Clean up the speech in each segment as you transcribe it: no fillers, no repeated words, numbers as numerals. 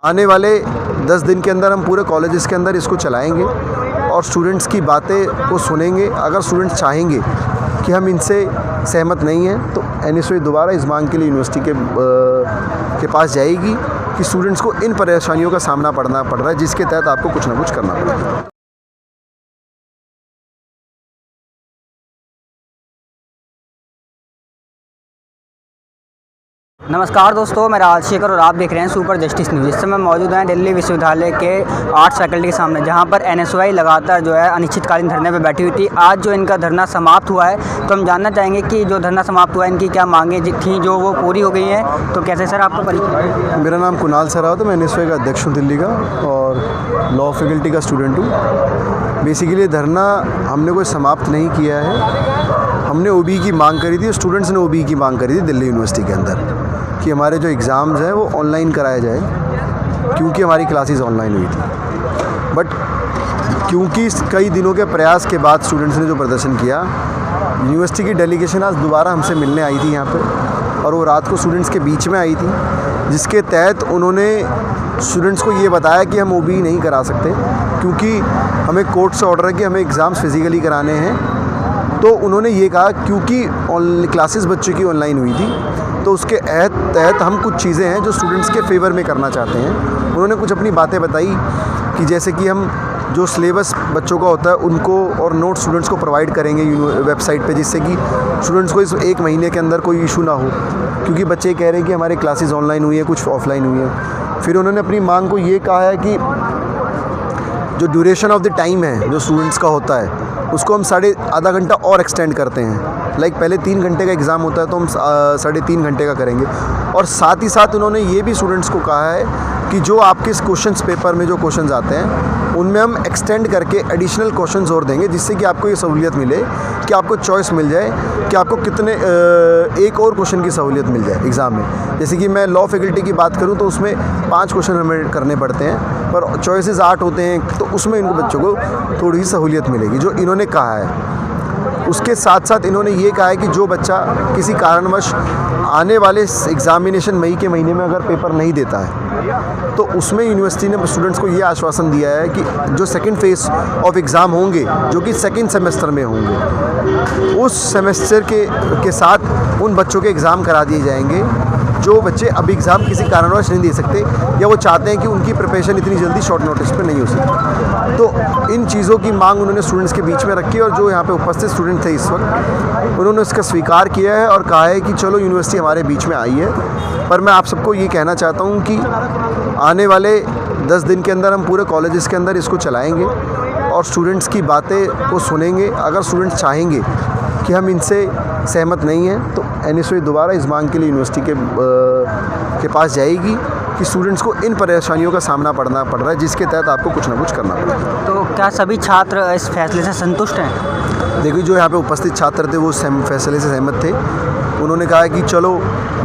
आने वाले 10 दिन के अंदर हम पूरे कॉलेजेस के अंदर इसको चलाएंगे और स्टूडेंट्स की बातें को सुनेंगे। अगर स्टूडेंट्स चाहेंगे कि हम इनसे सहमत नहीं हैं तो NSOA दोबारा इस मांग के लिए यूनिवर्सिटी के पास जाएगी कि स्टूडेंट्स को इन परेशानियों का सामना पड़ रहा है, जिसके तहत आपको कुछ ना कुछ करना पड़ेगा। नमस्कार दोस्तों, मैं राजशेखर और आप देख रहे हैं सुपर जस्टिस न्यूज़। इस समय मौजूद हैं दिल्ली विश्वविद्यालय के आर्ट्स फैकल्टी के सामने, जहां पर NSOA लगातार जो है अनिश्चितकालीन धरने पर बैठी हुई थी। आज जो इनका धरना समाप्त हुआ है, तो हम जानना चाहेंगे कि जो धरना समाप्त हुआ है इनकी क्या मांगें थी जो वो पूरी हो गई हैं। तो कैसे सर आपका परिचय? मेरा नाम कुणाल सरावत है, मैं NSOA का अध्यक्ष हूँ दिल्ली का और लॉ फैकल्टी का स्टूडेंट हूँ। बेसिकली धरना हमने कोई समाप्त नहीं किया है। हमने OBE की मांग करी थी, स्टूडेंट्स ने OBE की मांग करी थी दिल्ली यूनिवर्सिटी के अंदर कि हमारे जो एग्ज़ाम्स हैं वो ऑनलाइन कराए जाए, क्योंकि हमारी क्लासेस ऑनलाइन हुई थी। बट क्योंकि कई दिनों के प्रयास के बाद स्टूडेंट्स ने जो प्रदर्शन किया, यूनिवर्सिटी की डेलीगेशन आज दोबारा हमसे मिलने आई थी यहाँ पे, और वो रात को स्टूडेंट्स के बीच में आई थी, जिसके तहत उन्होंने स्टूडेंट्स को ये बताया कि हम OBE नहीं करा सकते क्योंकि हमें कोर्ट से ऑर्डर है कि हमें एग्ज़ाम्स फिज़िकली कराने हैं। तो उन्होंने ये कहा क्योंकि क्लासेस बच्चों की ऑनलाइन हुई थी, तो उसके तहत हम कुछ चीज़ें हैं जो स्टूडेंट्स के फेवर में करना चाहते हैं। उन्होंने कुछ अपनी बातें बताई कि जैसे कि हम जो सिलेबस बच्चों का होता है उनको और नोट स्टूडेंट्स को प्रोवाइड करेंगे वेबसाइट पे, जिससे कि स्टूडेंट्स को इस 1 महीने के अंदर कोई इशू ना हो, क्योंकि बच्चे कह रहे हैं कि हमारी क्लासेस ऑनलाइन हुई है, कुछ ऑफलाइन हुई है। फिर उन्होंने अपनी मांग को ये कहा है कि जो ड्यूरेशन ऑफ द टाइम है जो स्टूडेंट्स का होता है, उसको हम आधा घंटा और एक्सटेंड करते हैं। लाइक पहले 3 घंटे का एग्ज़ाम होता है तो हम 3.5 घंटे का करेंगे। और साथ ही साथ उन्होंने ये भी स्टूडेंट्स को कहा है कि जो आपके इस क्वेश्चंस पेपर में जो क्वेश्चंस आते हैं उनमें हम एक्सटेंड करके एडिशनल क्वेश्चंस और देंगे, जिससे कि आपको ये सहूलियत मिले कि आपको चॉइस मिल जाए कि आपको कितने एक और क्वेश्चन की सहूलियत मिल जाए एग्ज़ाम में। जैसे कि मैं लॉ फैकल्टी की बात करूँ तो उसमें 5 क्वेश्चन हमें करने पड़ते हैं, पर चॉइसेस 8 होते हैं, तो उसमें इनको बच्चों को थोड़ी सी सहूलियत मिलेगी, जो इन्होंने कहा है। उसके साथ साथ इन्होंने ये कहा है कि जो बच्चा किसी कारणवश आने वाले एग्ज़ामिनेशन मई के महीने में अगर पेपर नहीं देता है, तो उसमें यूनिवर्सिटी ने स्टूडेंट्स को ये आश्वासन दिया है कि जो सेकंड फेज़ ऑफ एग्ज़ाम होंगे, जो कि सेकंड सेमेस्टर में होंगे, उस सेमेस्टर के साथ उन बच्चों के एग्ज़ाम करा दिए जाएंगे जो बच्चे अभी एग्ज़ाम किसी कारणवश नहीं दे सकते, या वो चाहते हैं कि उनकी प्रिपरेशन इतनी जल्दी शॉर्ट नोटिस पे नहीं हो सकती। तो इन चीज़ों की मांग उन्होंने स्टूडेंट्स के बीच में रखी, और जो यहाँ पे उपस्थित स्टूडेंट थे इस वक्त, उन्होंने इसका स्वीकार किया है और कहा है कि चलो यूनिवर्सिटी हमारे बीच में आई है। पर मैं आप सबको ये कहना चाहता हूँ कि आने वाले 10 दिन के अंदर हम पूरे कॉलेजेस के अंदर इसको चलाएँगे और स्टूडेंट्स की बातें को सुनेंगे। अगर स्टूडेंट्स चाहेंगे कि हम इनसे सहमत नहीं हैं तो NSOA दोबारा इस मांग के लिए यूनिवर्सिटी के पास जाएगी कि स्टूडेंट्स को इन परेशानियों का सामना पड़ रहा है, जिसके तहत आपको कुछ ना कुछ करना पड़ेगा। तो क्या सभी छात्र इस फैसले से संतुष्ट हैं? देखिए, जो यहाँ पे उपस्थित छात्र थे वो फैसले से सहमत थे। उन्होंने कहा कि चलो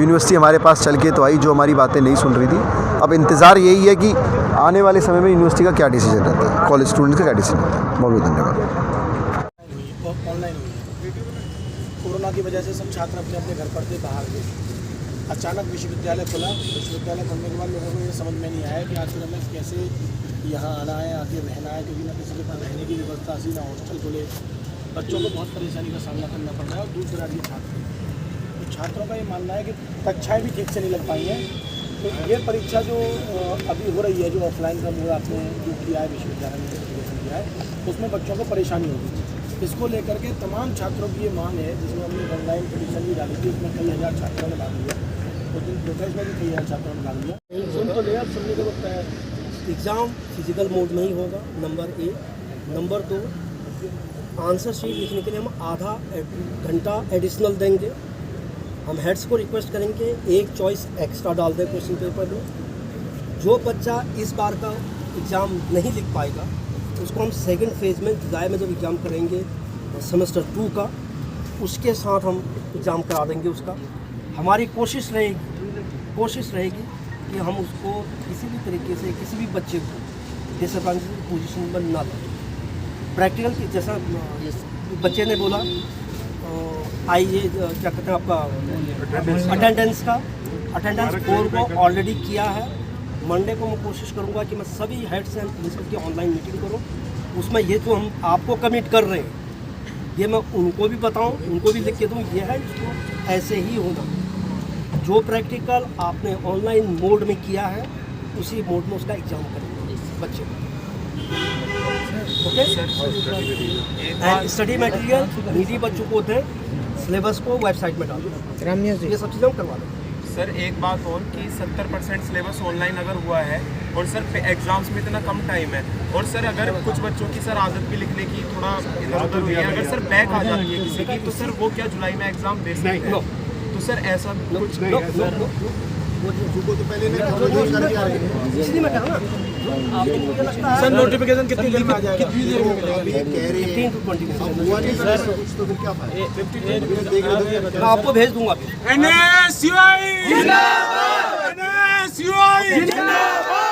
यूनिवर्सिटी हमारे पास चल के तो आई, जो हमारी बातें नहीं सुन रही थी। अब इंतज़ार यही है कि आने वाले समय में यूनिवर्सिटी का क्या डिसीजन रहता है, कॉलेज स्टूडेंट्स का क्या डिसीजन रहता है। बहुत बहुत धन्यवाद। कोरोना की वजह से सब छात्र अपने अपने घर पर थे, बाहर गए। अचानक विश्वविद्यालय खुला। विश्वविद्यालय खुलने के बाद लोगों को ये समझ में नहीं आया कि आखिर हमें कैसे यहाँ आना है, आके रहना है, क्योंकि ना किसी के पास रहने की व्यवस्था थी, ना हॉस्टल खुले। बच्चों को बहुत परेशानी का सामना करना पड़ रहा है, और दूर दराज के छात्र। तो छात्रों का ये मानना है कि कक्षाएँ भी ठीक से नहीं लग पाई हैं। तो ये परीक्षा जो अभी हो रही है, जो ऑफलाइन का मोड आपने जो किया है, विश्वविद्यालय में किया है, उसमें बच्चों को परेशानी होगी। इसको लेकर के तमाम छात्रों की ये मांग है, जिसमें हमने ऑनलाइन पिटीशन भी डाली थी, उसमें कई हज़ार छात्रों ने भाग लिया, तो दिन प्रोटेस्ट में भी कई हज़ार छात्रों ने भाग लिया। सुन तो लिया, सुनने के वक्त एग्ज़ाम फिजिकल मोड में ही होगा, नंबर 1। नंबर 2, आंसर शीट लिखने के लिए हम आधा घंटा एडिशनल देंगे। हम हेड्स को रिक्वेस्ट करेंगे 1 चॉइस एक्स्ट्रा डाल दें क्वेश्चन पेपर में। जो बच्चा इस बार का एग्ज़ाम नहीं लिख पाएगा उसको हम सेकंड फेज़ में जुलाई में जब एग्ज़ाम करेंगे सेमेस्टर 2 का, उसके साथ हम एग्ज़ाम करा देंगे उसका। हमारी कोशिश रहेगी कि हम उसको किसी भी तरीके से किसी भी बच्चे को डिसएडवांटेज पोजीशन में ना दें। प्रैक्टिकल की जैसा बच्चे ने बोला, आइए क्या कहते हैं आपका अटेंडेंस 4 को ऑलरेडी किया है, मंडे को मैं कोशिश करूंगा कि मैं सभी हेड्स एंड प्रिंसिपल की ऑनलाइन मीटिंग करूं, उसमें ये जो हम आपको कमिट कर रहे हैं ये मैं उनको भी बताऊं, उनको भी लिख के दूं, ये है इसको ऐसे ही होना। जो प्रैक्टिकल आपने ऑनलाइन मोड में किया है उसी मोड में उसका एग्जाम करेंगे बच्चे। Okay, and study material needy बच्चों को दें, सिलेबस को वेबसाइट में डालें, ये सब चीज़ें हम करवा दें। सर एक बात और कि 70% सिलेबस ऑनलाइन अगर हुआ है और सर एग्जाम्स में इतना कम टाइम है, और सर अगर कुछ बच्चों की सर आदत भी लिखने की थोड़ा इधर उधर हुई है, अगर सर बैक आ जाती है किसी की, तो सर वो क्या जुलाई में एग्जाम दे सकते हैं? तो सर ऐसा कुछ इसलिए मैं कहा ना, मुझे लगता है सर नोटिफिकेशन कितनी देर में आ जाएगा? 15 to 20 मिनट मैं आपको भेज दूंगा। NSUI जिंदाबाद! NSUI जिंदाबाद!